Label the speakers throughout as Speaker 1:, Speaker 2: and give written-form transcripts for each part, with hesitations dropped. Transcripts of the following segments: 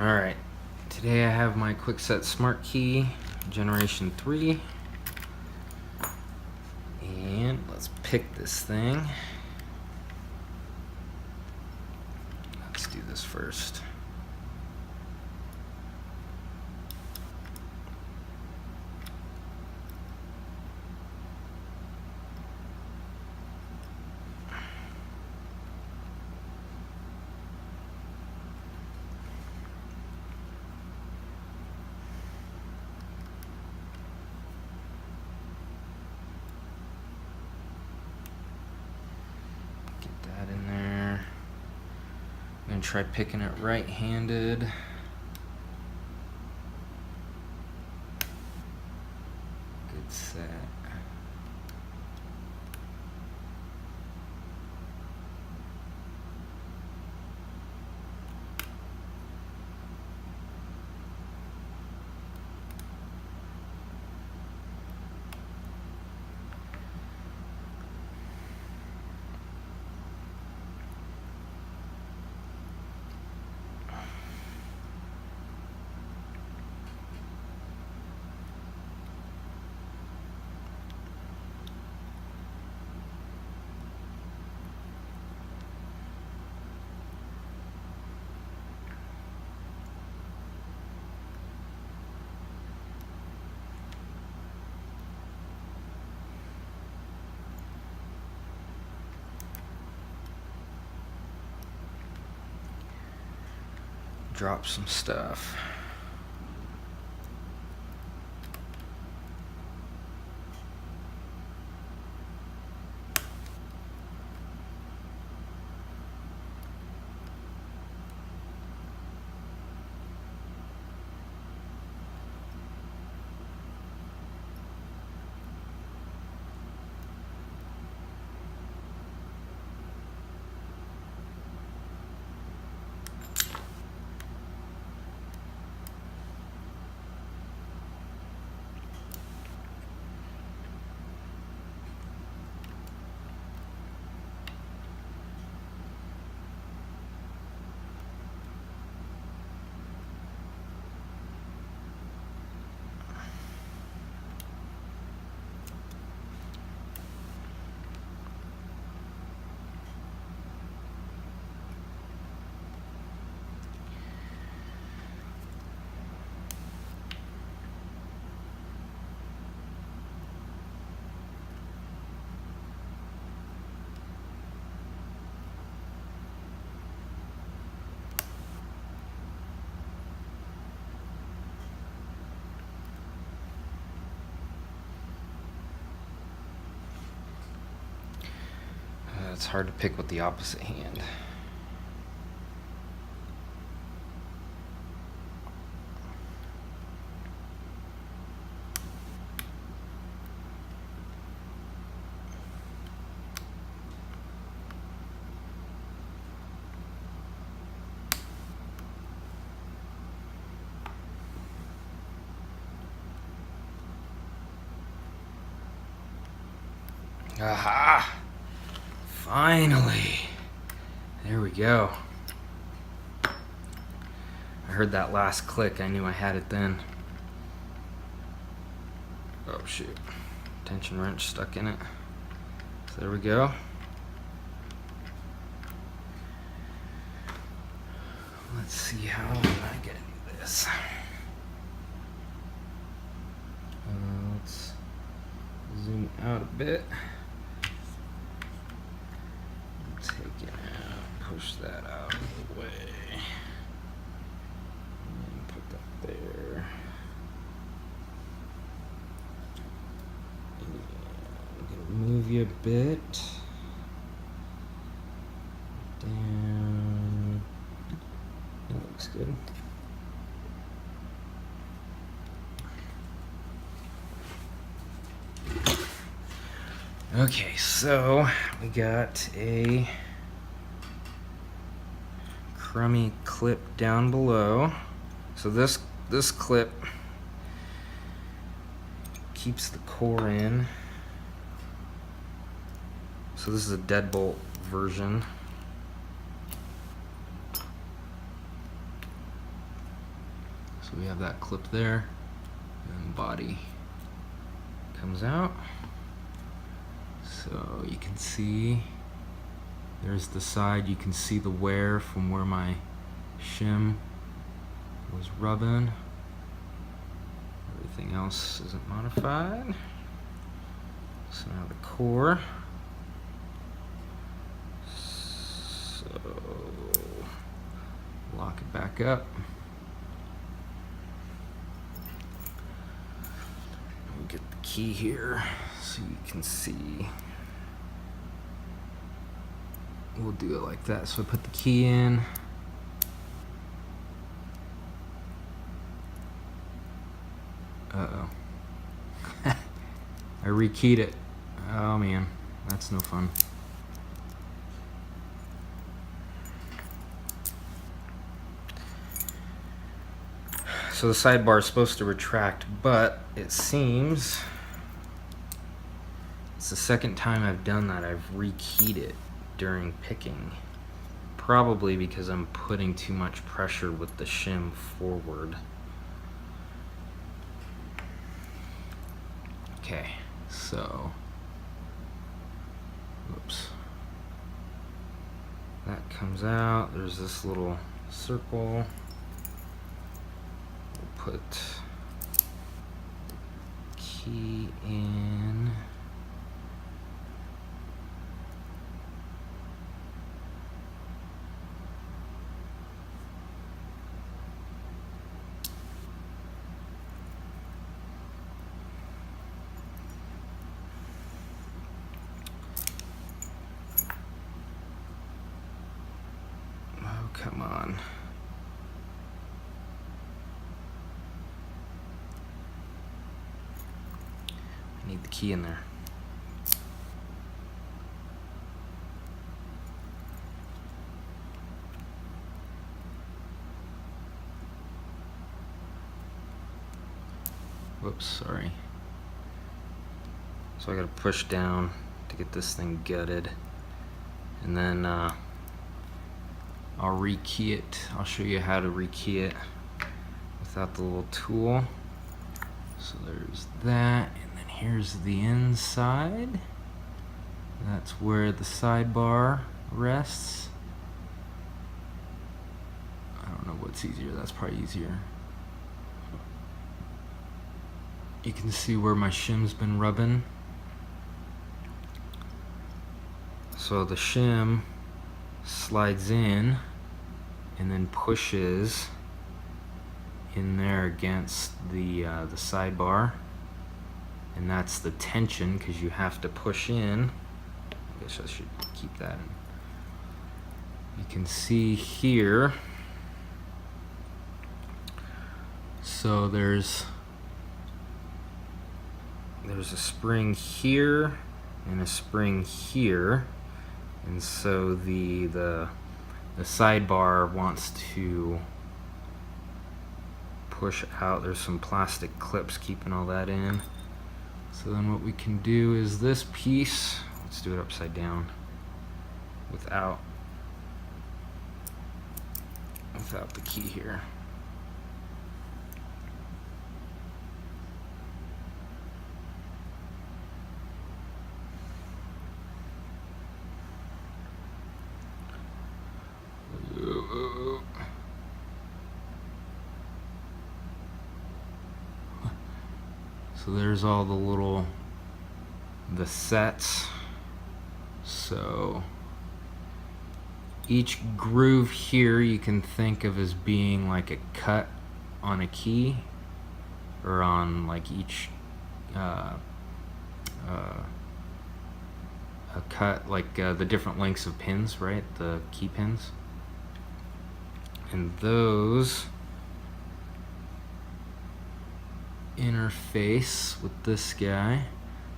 Speaker 1: Alright, today I have my Kwikset Smartkey Generation 3. And let's pick this thing. Let's do this first. Get that in there. I'm gonna try picking it right-handed. Good set. Drop some stuff. It's hard to pick with the opposite hand. Aha! Finally! There we go. I heard that last click, I knew I had it then. Oh shoot. Tension wrench stuck in it. So there we go. Let's see how I'm gonna do this. Let's zoom out a bit. Take it out, push that out of the way, and put that there. And I'm gonna move you a bit down. That looks good. Okay, so we got a crummy clip down below. So this clip keeps the core in. So this is a deadbolt version. So we have that clip there, and body comes out. So you can see there's the side. You can see the wear from where my shim was rubbing. Everything else isn't modified. So now the core. So lock it back up. We'll get the key here so you can see. We'll do it like that. So I put the key in. Uh-oh. I rekeyed it. Oh man, that's no fun. So the sidebar is supposed to retract, but it seems it's the second time I've done that. I've rekeyed it during picking. Probably because I'm putting too much pressure with the shim forward. Okay, so, whoops. That comes out. There's this little circle. We'll put key in. Oh, come on. I need the key in there. Whoops, sorry. So I gotta push down to get this thing gutted. And then I'll rekey it. I'll show you how to rekey it without the little tool. So there's that, and then here's the inside. That's where the sidebar rests. I don't know what's easier. That's probably easier. You can see where my shim's been rubbing. So the shim slides in and then pushes in there against the sidebar, and that's the tension because you have to push in. I guess I should keep that in. You can see here. So there's a spring here and a spring here, and so the sidebar wants to push out. There's some plastic clips keeping all that in. So then what we can do is this piece, let's do it upside down without the key here. So there's all the sets. So each groove here you can think of as being like a cut on a key, or on like each a cut, like the different lengths of pins, right? The key pins. And those interface with this guy.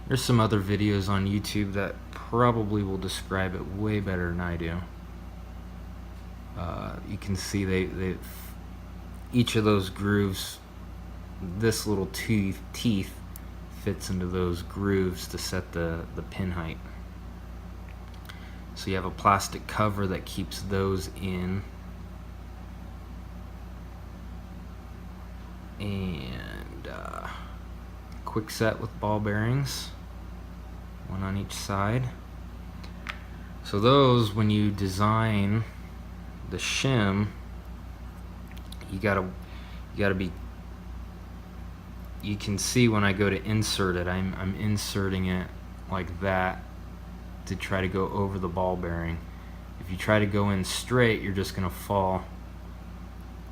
Speaker 1: There's some other videos on YouTube that probably will describe it way better than I do. You can see they each of those grooves, this little teeth fits into those grooves to set the pin height. So you have a plastic cover that keeps those in. and Kwikset with ball bearings, one on each side. So those, when you design the shim, you gotta be, you can see when I go to insert it, I'm inserting it like that to try to go over the ball bearing. If you try to go in straight, you're just gonna fall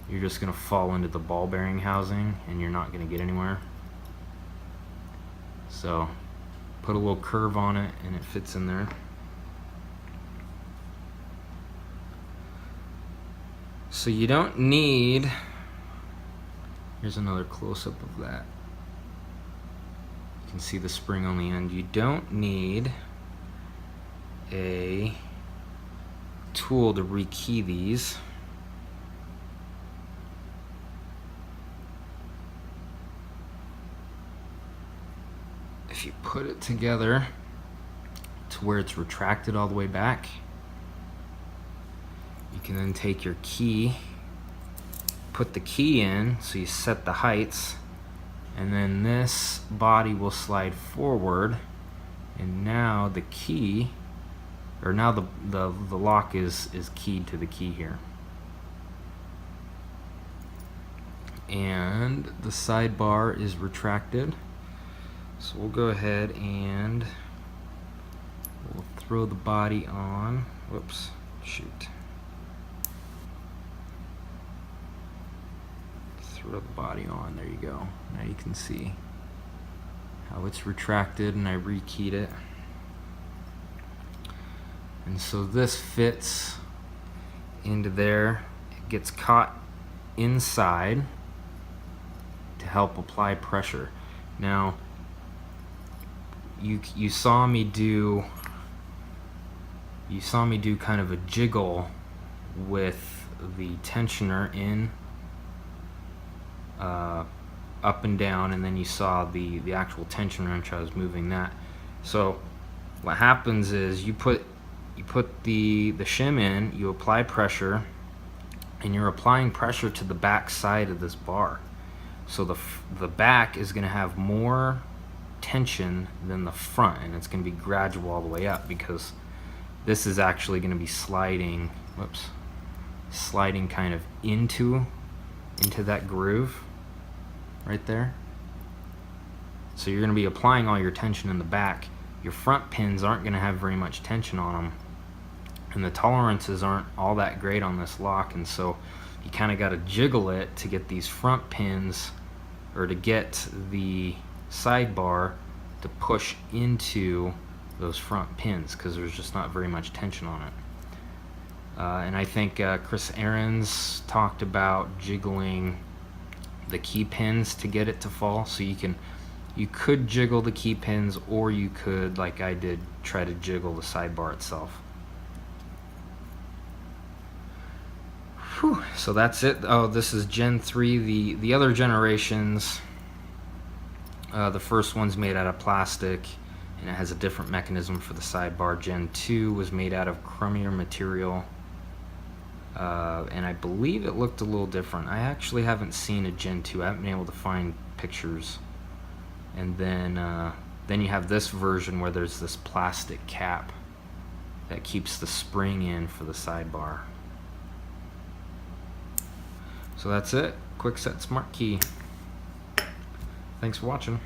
Speaker 1: into the ball bearing housing and you're not gonna get anywhere. So put a little curve on it and it fits in there. So you don't need, here's another close-up of that. You can see the spring on the end. You don't need a tool to rekey these. If you put it together to where it's retracted all the way back, you can then take your key, put the key in, so you set the heights, and then this body will slide forward, and now the key, or now the lock is keyed to the key here. And the sidebar is retracted. So we'll go ahead and we'll throw the body on. Whoops, shoot. Throw the body on, there you go. Now you can see how it's retracted and I rekeyed it. And so this fits into there. It gets caught inside to help apply pressure. Now, you saw me do kind of a jiggle with the tensioner in up and down, and then you saw the actual tension wrench. I was moving that. So what happens is you put the shim in, you apply pressure, and you're applying pressure to the back side of this bar. So the back is going to have more tension than the front, and it's going to be gradual all the way up, because this is actually going to be sliding kind of into that groove right there. So you're going to be applying all your tension in the back. Your front pins aren't going to have very much tension on them, and the tolerances aren't all that great on this lock, and so you kind of got to jiggle it to get these front pins, or to get the sidebar to push into those front pins, because there's just not very much tension on it. And I think Chris Aarons talked about jiggling the key pins to get it to fall. So you could jiggle the key pins, or you could, like I did, try to jiggle the sidebar itself. Whew, so that's it. Oh, this is Gen 3. The other generations, the first one's made out of plastic, and it has a different mechanism for the sidebar. Gen 2 was made out of chromium material, and I believe it looked a little different. I actually haven't seen a Gen 2. I haven't been able to find pictures. And then you have this version where there's this plastic cap that keeps the spring in for the sidebar. So that's it. Kwikset Smartkey. Thanks for watching.